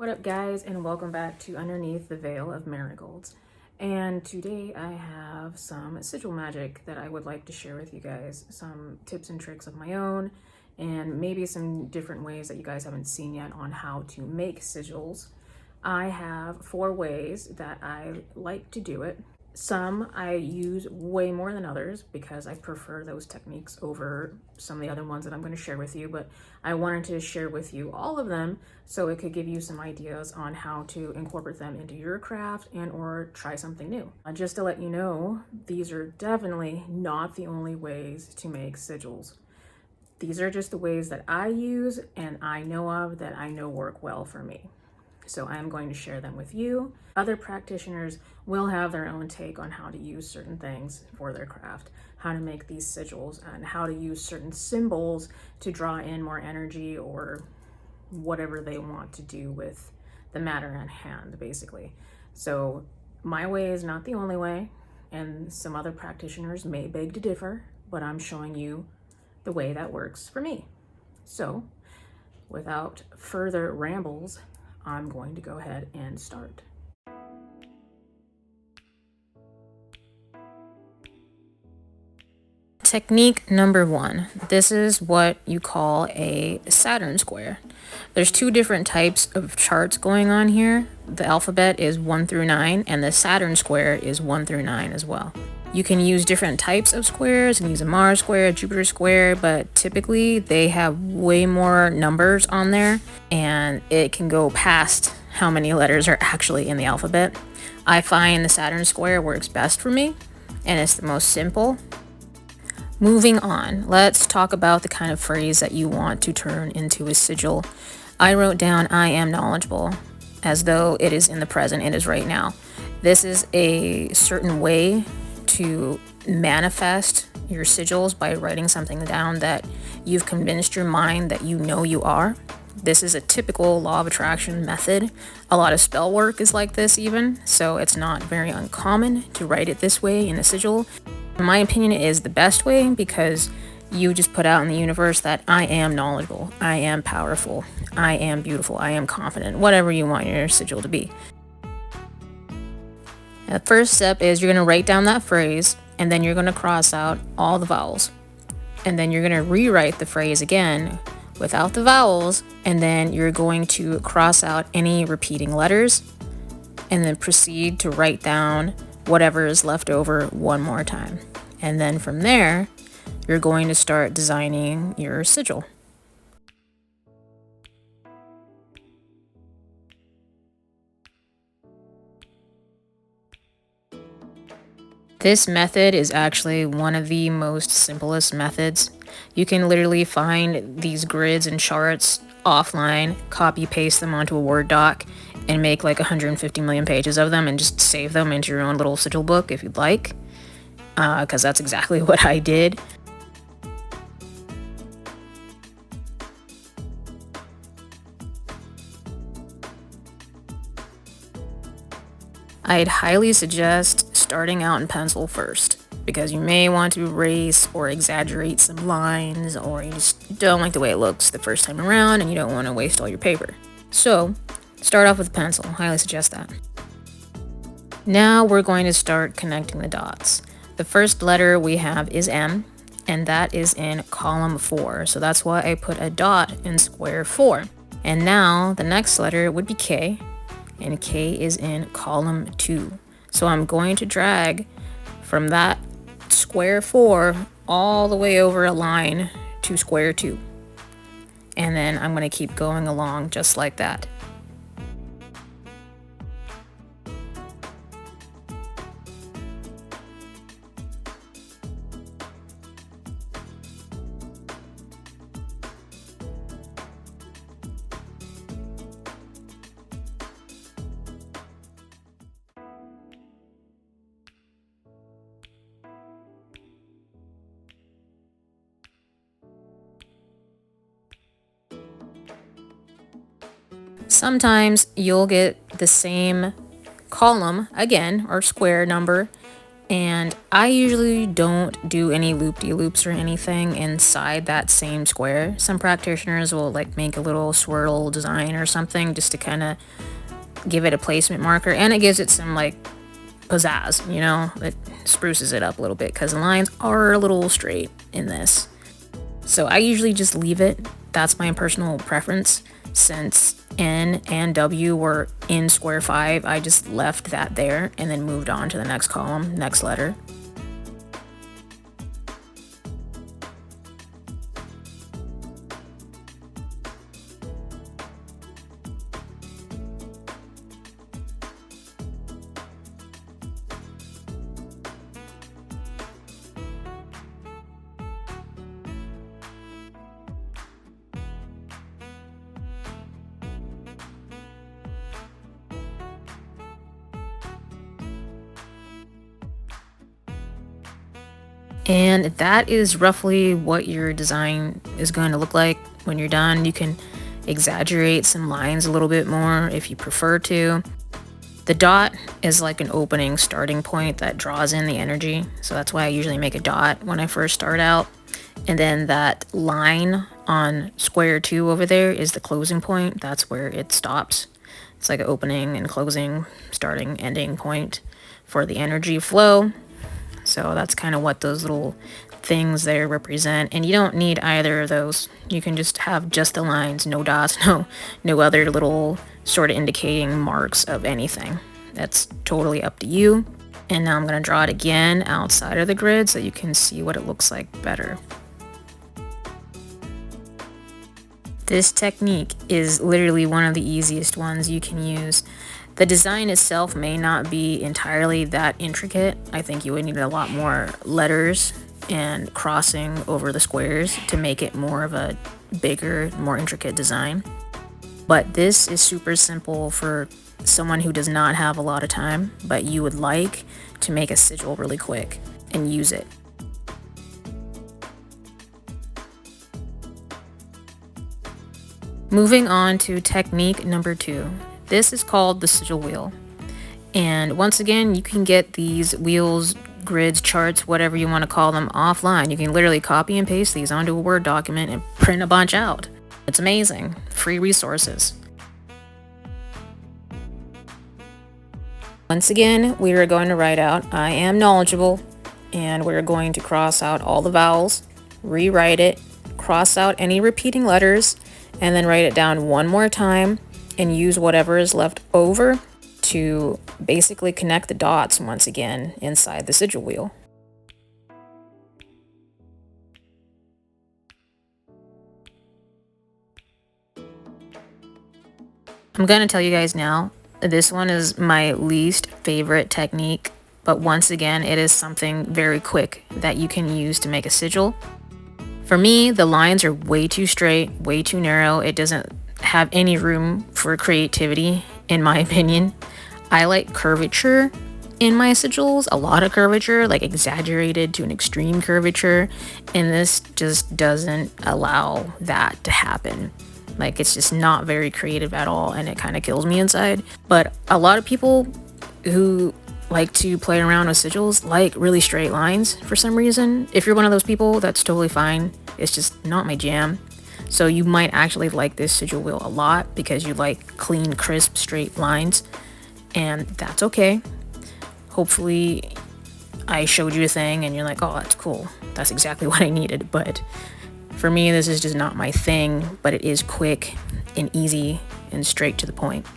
What up guys, and welcome back to Underneath the Veil of Marigolds. And today I have some sigil magic that I would like to share with you guys. Some tips and tricks of my own, and maybe some different ways that you guys haven't seen yet on how to make sigils. I have 4 ways that I like to do it. Some I use way more than others because I prefer those techniques over some of the other ones that I'm going to share with you, but I wanted to share with you all of them so it could give you some ideas on how to incorporate them into your craft and or try something new. Just to let you know, these are definitely not the only ways to make sigils. These are just the ways that I use and I know of that I know work well for me. So I'm going to share them with you. Other practitioners will have their own take on how to use certain things for their craft, how to make these sigils, and how to use certain symbols to draw in more energy or whatever they want to do with the matter at hand, basically. So my way is not the only way, and some other practitioners may beg to differ, but I'm showing you the way that works for me. So without further rambles, I'm going to go ahead and start. Technique number 1. This is what you call a Saturn square. There's 2 different types of charts going on here. The alphabet is 1 through 9, and the Saturn square is 1 through 9 as well. You can use different types of squares and use a Mars square, a Jupiter square, but typically they have way more numbers on there, and it can go past how many letters are actually in the alphabet. I find the Saturn square works best for me, and it's the most simple. Moving on, let's talk about the kind of phrase that you want to turn into a sigil. I wrote down, I am knowledgeable, as though it is in the present, it is right now. This is a certain way to manifest your sigils by writing something down that you've convinced your mind that you know you are. This is a typical law of attraction method. A lot of spell work is like this even, so it's not very uncommon to write it this way in a sigil. In my opinion, it is the best way because you just put out in the universe that I am knowledgeable, I am powerful, I am beautiful, I am confident, whatever you want your sigil to be. The first step is you're going to write down that phrase, and then you're going to cross out all the vowels. And then you're going to rewrite the phrase again without the vowels, and then you're going to cross out any repeating letters, and then proceed to write down whatever is left over one more time. And then from there, you're going to start designing your sigil. This method is actually one of the most simplest methods. You can literally find these grids and charts offline, copy paste them onto a Word doc, and make like 150 million pages of them and just save them into your own little sigil book if you'd like, because that's exactly what I did. I'd highly suggest starting out in pencil first, because you may want to erase or exaggerate some lines, or you just don't like the way it looks the first time around and you don't want to waste all your paper. So start off with pencil, highly suggest that. Now we're going to start connecting the dots. The first letter we have is M, and that is in column 4, so that's why I put a dot in square 4. And now the next letter would be K, and K is in column 2. So I'm going to drag from that square 4 all the way over a line to square 2. And then I'm going to keep going along just like that. Sometimes you'll get the same column again, or square number, And I usually don't do any loop-de-loops or anything inside that same square. Some practitioners will like make a little swirl design or something just to kind of give it a placement marker, and it gives it some like pizzazz, you know? It spruces it up a little bit because the lines are a little straight in this. So I usually just leave it. That's my personal preference. Since N and W were in square 5, I just left that there and then moved on to the next column, next letter. And that is roughly what your design is going to look like when you're done. You can exaggerate some lines a little bit more if you prefer to. The dot is like an opening starting point that draws in the energy. So that's why I usually make a dot when I first start out. And then that line on square 2 over there is the closing point. That's where it stops. It's like an opening and closing, starting, ending point for the energy flow. So that's kind of what those little things there represent. And you don't need either of those. You can just have just the lines, no dots, no other little sort of indicating marks of anything. That's totally up to you. And now I'm going to draw it again outside of the grid so you can see what it looks like better. This technique is literally one of the easiest ones you can use. The design itself may not be entirely that intricate. I think you would need a lot more letters and crossing over the squares to make it more of a bigger, more intricate design. But this is super simple for someone who does not have a lot of time, but you would like to make a sigil really quick and use it. Moving on to technique number 2. This is called the sigil wheel. And once again, you can get these wheels, grids, charts, whatever you want to call them, offline. You can literally copy and paste these onto a Word document and print a bunch out. It's amazing. Free resources. Once again, we are going to write out I am knowledgeable, and we're going to cross out all the vowels, rewrite it, cross out any repeating letters, and then write it down one more time and use whatever is left over to basically connect the dots once again inside the sigil wheel. I'm going to tell you guys now, this one is my least favorite technique, but once again, it is something very quick that you can use to make a sigil. For me, the lines are way too straight, way too narrow. It doesn't have any room for creativity, in my opinion. I like curvature in my sigils, a lot of curvature, like exaggerated to an extreme curvature, and this just doesn't allow that to happen. Like, it's just not very creative at all, and it kind of kills me inside. But a lot of people who like to play around with sigils like really straight lines for some reason. If you're one of those people, that's totally fine. It's just not my jam. So you might actually like this sigil wheel a lot because you like clean, crisp, straight lines, and that's okay. Hopefully I showed you a thing and you're like, oh, that's cool. That's exactly what I needed. But for me, this is just not my thing, but it is quick and easy and straight to the point.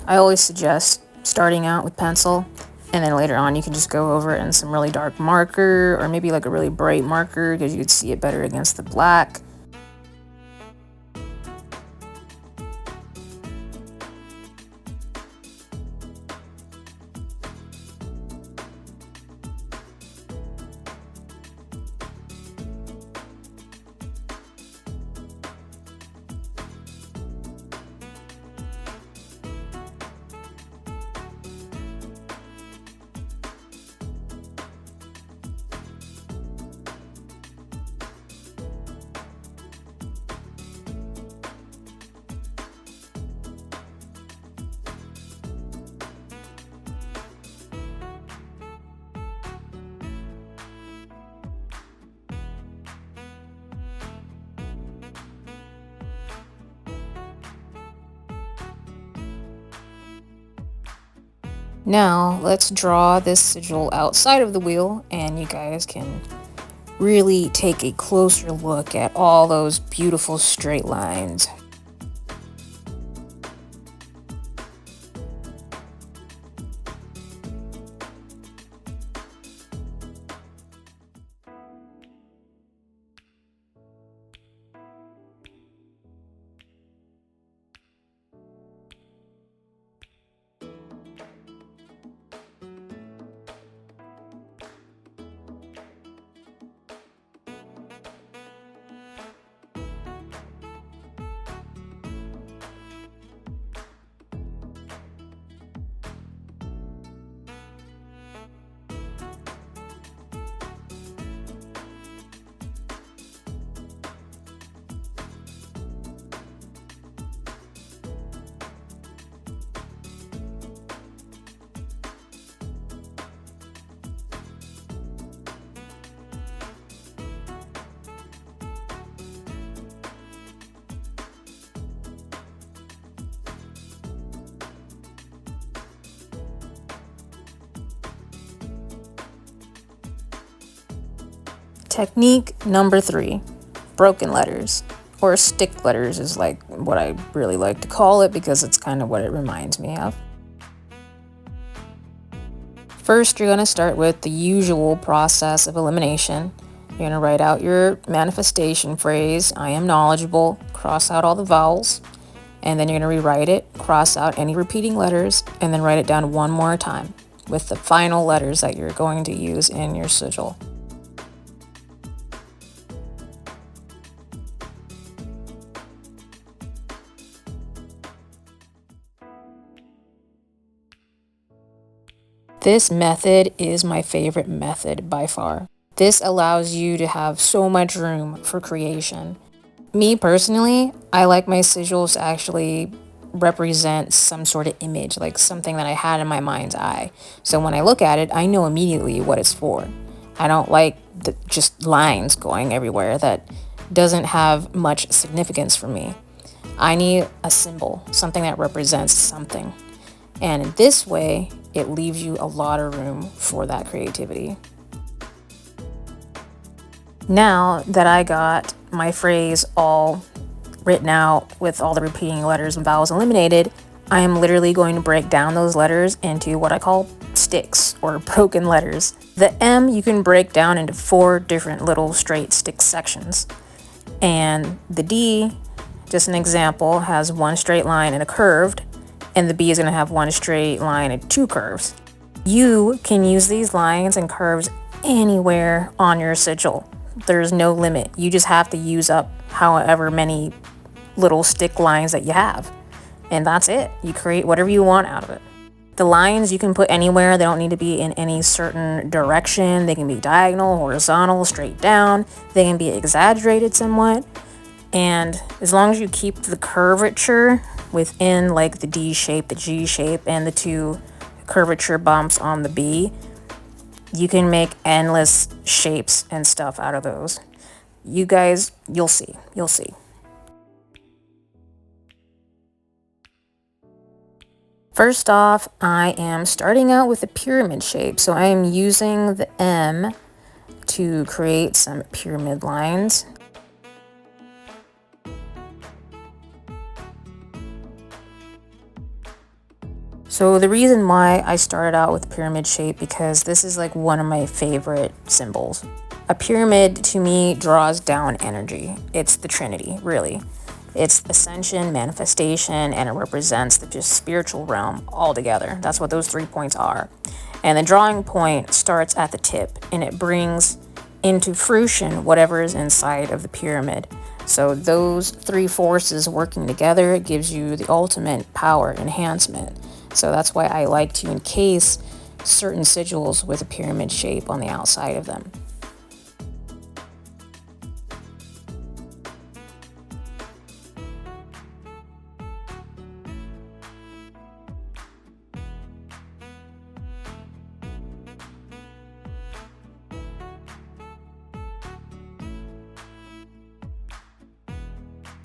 I always suggest starting out with pencil And then later on, you can just go over it in some really dark marker, or maybe like a really bright marker, because you could see it better against the black. Now let's draw this sigil outside of the wheel, and you guys can really take a closer look at all those beautiful straight lines. Technique number 3, broken letters, or stick letters is like what I really like to call it, because it's kind of what it reminds me of. First, you're going to start with the usual process of elimination. You're going to write out your manifestation phrase, I am knowledgeable, cross out all the vowels, and then you're going to rewrite it, cross out any repeating letters, and then write it down one more time with the final letters that you're going to use in your sigil. This method is my favorite method by far. This allows you to have so much room for creation. Me personally, I like my sigils to actually represent some sort of image, like something that I had in my mind's eye. So when I look at it, I know immediately what it's for. I don't like just lines going everywhere. That doesn't have much significance for me. I need a symbol, something that represents something. And in this way, it leaves you a lot of room for that creativity. Now that I got my phrase all written out with all the repeating letters and vowels eliminated, I am literally going to break down those letters into what I call sticks, or broken letters. The M you can break down into 4 different little straight stick sections. And the D, just an example, has 1 straight line and a curved, and the B is going to have 1 straight line and 2 curves. You can use these lines and curves anywhere on your sigil. There's no limit. You just have to use up however many little stick lines that you have. And that's it. You create whatever you want out of it. The lines you can put anywhere. They don't need to be in any certain direction. They can be diagonal, horizontal, straight down. They can be exaggerated somewhat. And as long as you keep the curvature within like the D shape, the G shape, and the 2 curvature bumps on the B, you can make endless shapes and stuff out of those. You guys, you'll see. First off, I am starting out with a pyramid shape. So I am using the M to create some pyramid lines. So the reason why I started out with pyramid shape, because this is like one of my favorite symbols. A pyramid to me draws down energy. It's the Trinity, really. It's ascension, manifestation, and it represents the just spiritual realm altogether. That's what those 3 points are. And the drawing point starts at the tip, and it brings into fruition whatever is inside of the pyramid. So those 3 forces working together gives you the ultimate power enhancement. So that's why I like to encase certain sigils with a pyramid shape on the outside of them.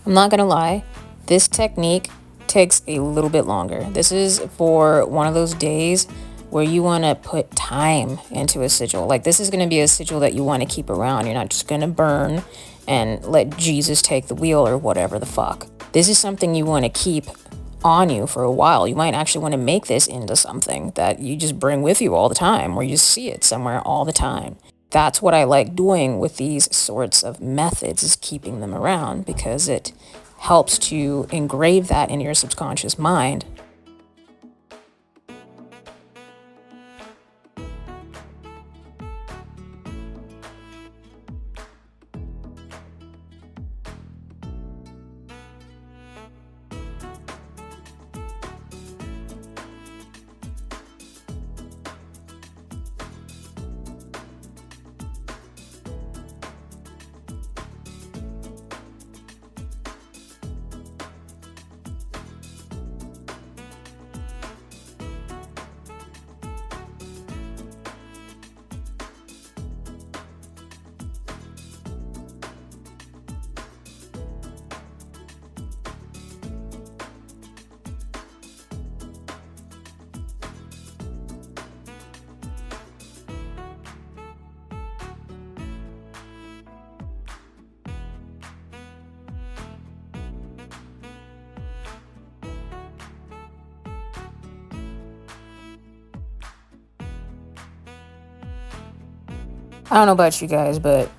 I'm not gonna lie, this technique takes a little bit longer. This is for one of those days where you want to put time into a sigil. Like, this is going to be a sigil that you want to keep around. You're not just going to burn and let Jesus take the wheel or whatever the fuck. This is something you want to keep on you for a while. You might actually want to make this into something that you just bring with you all the time, or you just see it somewhere all the time. That's what I like doing with these sorts of methods, is keeping them around, because it helps to engrave that in your subconscious mind. I don't know about you guys, but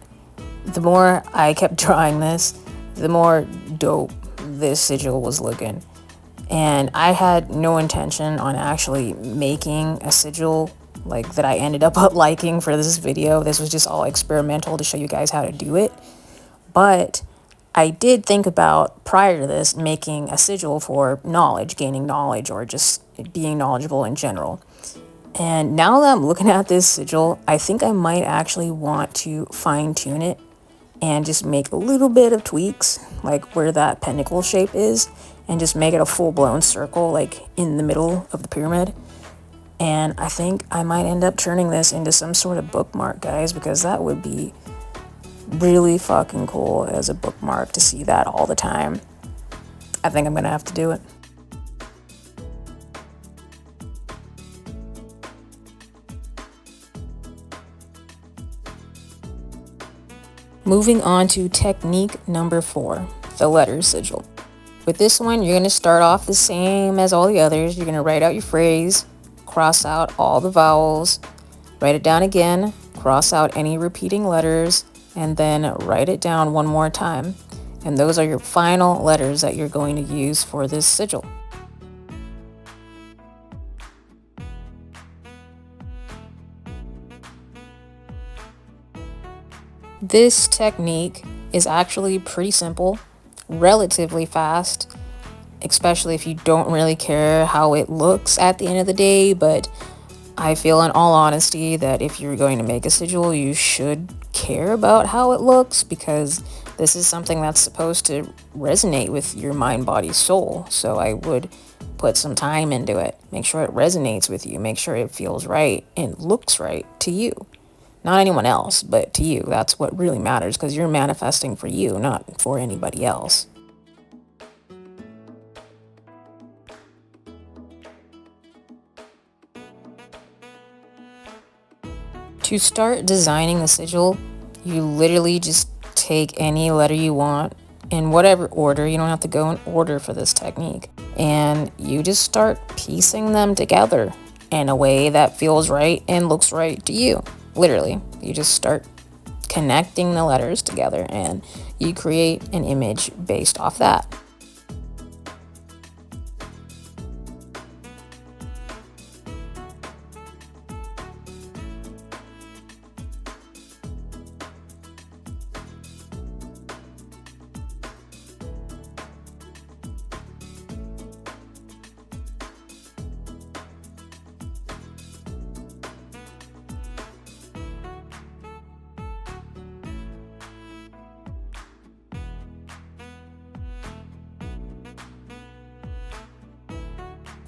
the more I kept drawing this, the more dope this sigil was looking. And I had no intention on actually making a sigil like that I ended up liking for this video. This was just all experimental to show you guys how to do it. But I did think about, prior to this, making a sigil for knowledge, gaining knowledge, or just being knowledgeable in general. And now that I'm looking at this sigil, I think I might actually want to fine tune it and just make a little bit of tweaks, like where that pentacle shape is, and just make it a full-blown circle, like in the middle of the pyramid. And I think I might end up turning this into some sort of bookmark, guys, because that would be really fucking cool as a bookmark to see that all the time. I think I'm gonna have to do it. Moving on to technique number 4, the letter sigil. With this one, you're going to start off the same as all the others. You're going to write out your phrase, cross out all the vowels, write it down again, cross out any repeating letters, and then write it down one more time. And those are your final letters that you're going to use for this sigil. This technique is actually pretty simple, relatively fast, especially if you don't really care how it looks at the end of the day. But I feel, in all honesty, that if you're going to make a sigil, you should care about how it looks, because this is something that's supposed to resonate with your mind, body, soul. So I would put some time into it. Make sure it resonates with you. Make sure it feels right and looks right to you. Not anyone else, but to you. That's what really matters, because you're manifesting for you, not for anybody else. To start designing the sigil, you literally just take any letter you want in whatever order. You don't have to go in order for this technique. and you just start piecing them together in a way that feels right and looks right to you. Literally, you just start connecting the letters together and you create an image based off that.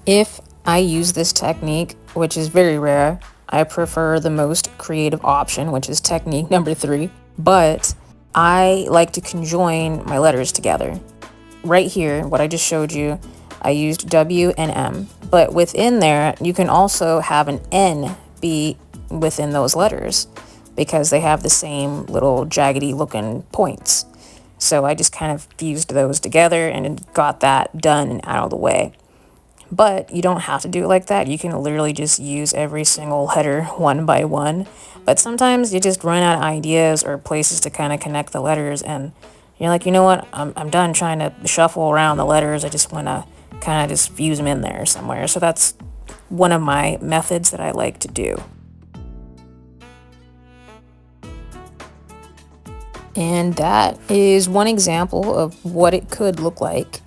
If I use this technique, which is very rare, I prefer the most creative option, which is technique number 3. But I like to conjoin my letters together. Right here, what I just showed you, I used W and M. But within there, you can also have an N be within those letters because they have the same little jaggedy looking points. So I just kind of fused those together and got that done and out of the way. But you don't have to do it like that. You can literally just use every single letter one by one. But sometimes you just run out of ideas or places to kind of connect the letters, and you're like, you know what, I'm done trying to shuffle around the letters. I just want to kind of just fuse them in there somewhere. So that's one of my methods that I like to do. And that is one example of what it could look like.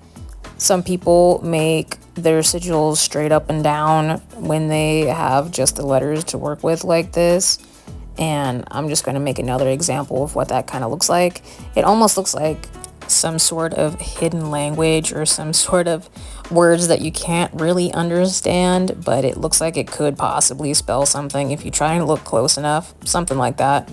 Some people make their sigils straight up and down when they have just the letters to work with like this. And I'm just going to make another example of what that kind of looks like. It almost looks like some sort of hidden language or some sort of words that you can't really understand, but it looks like it could possibly spell something if you try and look close enough, something like that.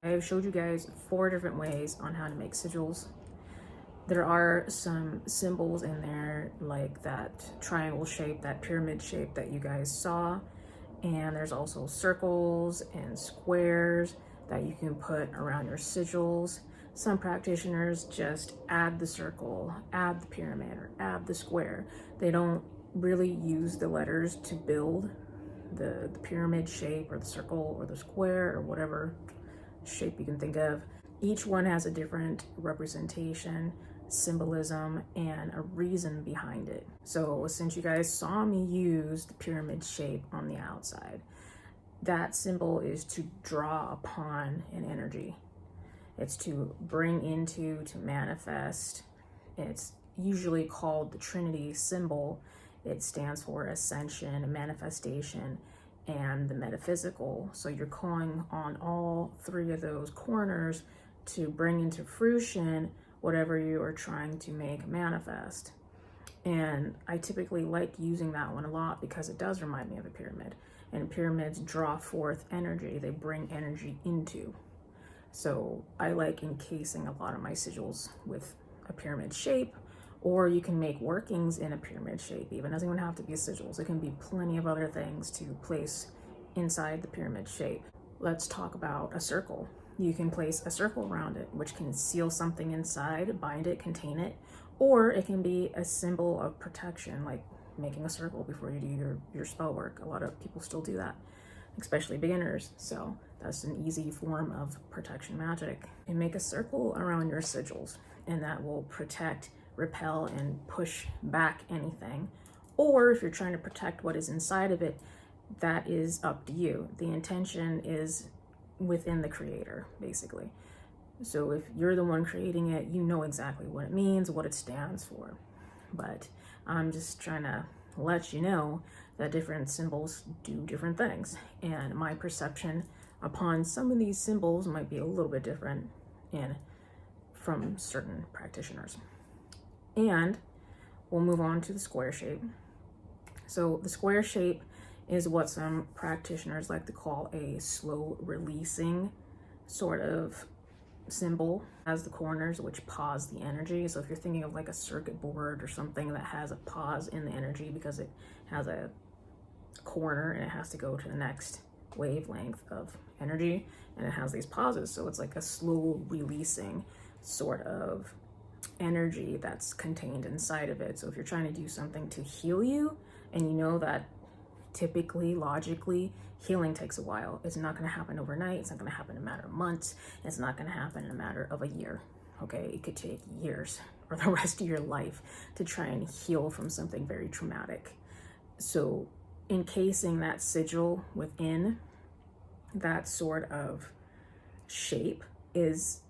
I've showed you guys 4 different ways on how to make sigils. There are some symbols in there like that triangle shape, that pyramid shape that you guys saw. And there's also circles and squares that you can put around your sigils. Some practitioners just add the circle, add the pyramid, or add the square. They don't really use the letters to build the pyramid shape or the circle or the square or whatever shape you can think of. Each one has a different representation, symbolism, and a reason behind it. So since you guys saw me use the pyramid shape on the outside, that symbol is to draw upon an energy. It's to bring into, to manifest. It's usually called the Trinity symbol. It stands for ascension, manifestation, and the metaphysical. So you're calling on all 3 of those corners to bring into fruition whatever you are trying to make manifest. And I typically like using that one a lot because it does remind me of a pyramid. And pyramids draw forth energy, they bring energy into. So I like encasing a lot of my sigils with a pyramid shape, or you can make workings in a pyramid shape. Even doesn't even have to be sigils. It can be plenty of other things to place inside the pyramid shape. Let's talk about a circle. You can place a circle around it, which can seal something inside, bind it, contain it, or it can be a symbol of protection, like making a circle before you do your spell work. A lot of people still do that, especially beginners. So that's an easy form of protection magic. And make a circle around your sigils, and that will protect, repel, and push back anything. Or if you're trying to protect what is inside of it, that is up to you. The intention is within the creator, basically. So if you're the one creating it, you know exactly what it means, what it stands for. But I'm just trying to let you know that different symbols do different things. And my perception upon some of these symbols might be a little bit different from certain practitioners. And we'll move on to the square shape. So the square shape is what some practitioners like to call a slow releasing sort of symbol. Has the corners which pause the energy. So if you're thinking of like a circuit board or something that has a pause in the energy because it has a corner and it has to go to the next wavelength of energy, and it has these pauses, so it's like a slow releasing sort of energy that's contained inside of it. So if you're trying to do something to heal you, and you know that typically, logically, healing takes a while. It's not going to happen overnight. It's not going to happen in a matter of months. It's not going to happen in a matter of a year. Okay, it could take years or the rest of your life to try and heal from something very traumatic. So encasing that sigil within that sort of shape is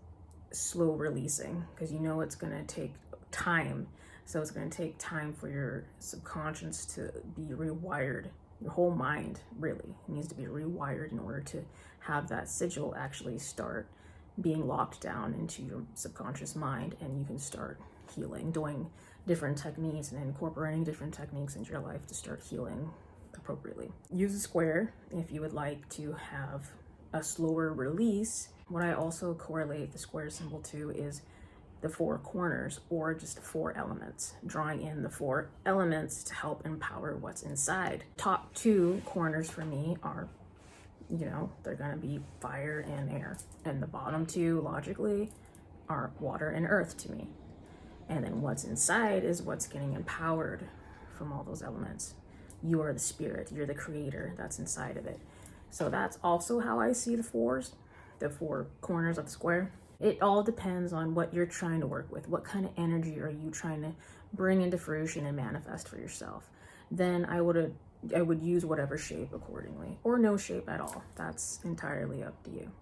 slow releasing, because you know it's going to take time. So it's going to take time for your subconscious to be rewired. Your whole mind really needs to be rewired in order to have that sigil actually start being locked down into your subconscious mind, and you can start healing, doing different techniques and incorporating different techniques into your life to start healing appropriately. Use a square if you would like to have a slower release. What I also correlate the square symbol to is the 4 corners, or just 4 elements, drawing in the 4 elements to help empower what's inside. Top 2 corners for me are, they're gonna be fire and air. And the bottom 2, logically, are water and earth to me. And then what's inside is what's getting empowered from all those elements. You are the spirit, you're the creator that's inside of it. So that's also how I see the 4s, the 4 corners of the square. It all depends on what you're trying to work with. What kind of energy are you trying to bring into fruition and manifest for yourself? Then I would use whatever shape accordingly, or no shape at all. That's entirely up to you.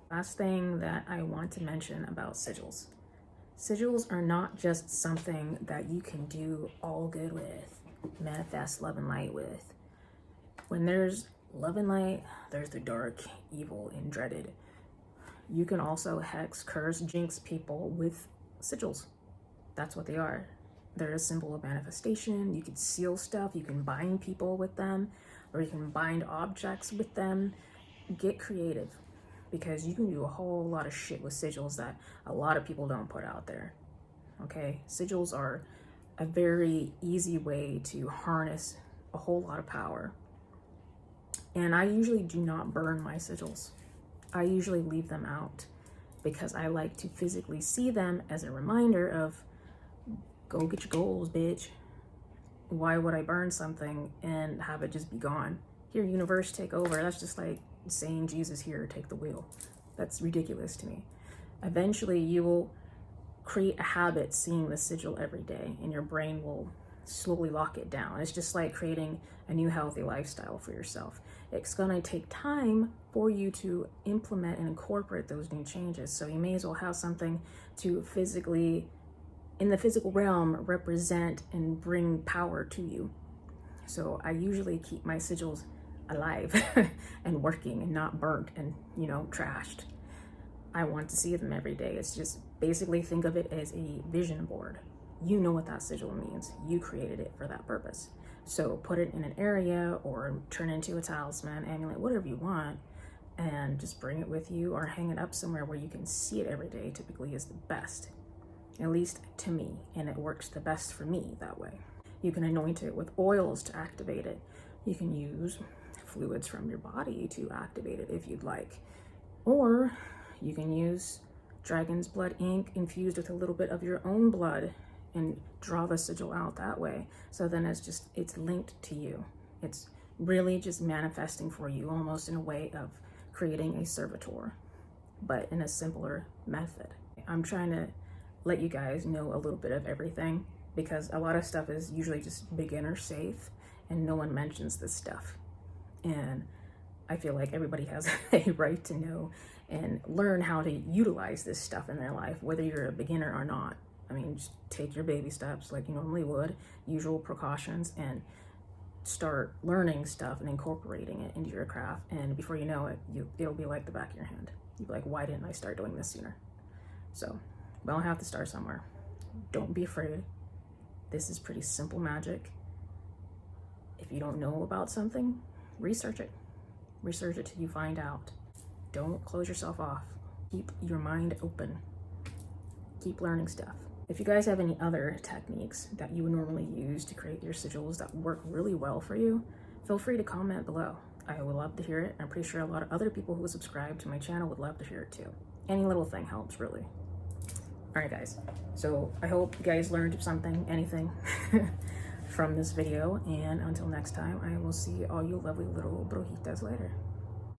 Last thing that I want to mention about sigils. Sigils are not just something that you can do all good with, manifest love and light with. When there's love and light, there's the dark, evil, and dreaded. You can also hex, curse, jinx people with sigils. That's what they are. They're a symbol of manifestation. You can seal stuff, you can bind people with them, or you can bind objects with them. Get creative, because you can do a whole lot of shit with sigils that a lot of people don't put out there. Okay, sigils are a very easy way to harness a whole lot of power. And I usually do not burn my sigils. I usually leave them out because I like to physically see them as a reminder of, go get your goals, bitch. Why would I burn something and have it just be gone? Here, universe, take over. That's just like saying, Jesus, here, take the wheel. That's ridiculous to me. Eventually, you will create a habit seeing the sigil every day, and your brain will slowly lock it down. It's just like creating a new healthy lifestyle for yourself. It's gonna take time for you to implement and incorporate those new changes. So you may as well have something to physically, in the physical realm, represent and bring power to you. So I usually keep my sigils alive and working and not burnt and, trashed. I want to see them every day. It's just basically think of it as a vision board. You know what that sigil means. You created it for that purpose. So put it in an area or turn it into a talisman, amulet, whatever you want, and just bring it with you or hang it up somewhere where you can see it every day. Typically is the best, at least to me, and it works the best for me that way. You can anoint it with oils to activate it. You can use fluids from your body to activate it if you'd like, or you can use dragon's blood ink infused with a little bit of your own blood and draw the sigil out that way. So then it's linked to you. It's really just manifesting for you, almost in a way of creating a servitor, but in a simpler method. I'm trying to let you guys know a little bit of everything, because a lot of stuff is usually just beginner safe and no one mentions this stuff. And I feel like everybody has a right to know and learn how to utilize this stuff in their life, whether you're a beginner or not. I mean, just take your baby steps like you normally would, usual precautions, and start learning stuff and incorporating it into your craft. And before you know it, it'll be like the back of your hand. You'll be like, why didn't I start doing this sooner? So, we all have to start somewhere. Don't be afraid. This is pretty simple magic. If you don't know about something, research it. Research it till you find out. Don't close yourself off. Keep your mind open. Keep learning stuff. If you guys have any other techniques that you would normally use to create your sigils that work really well for you, feel free to comment below. I would love to hear it. I'm pretty sure a lot of other people who subscribe to my channel would love to hear it too. Any little thing helps, really. All right, guys. So I hope you guys learned something, anything, from this video. And until next time, I will see all you lovely little brujitas later.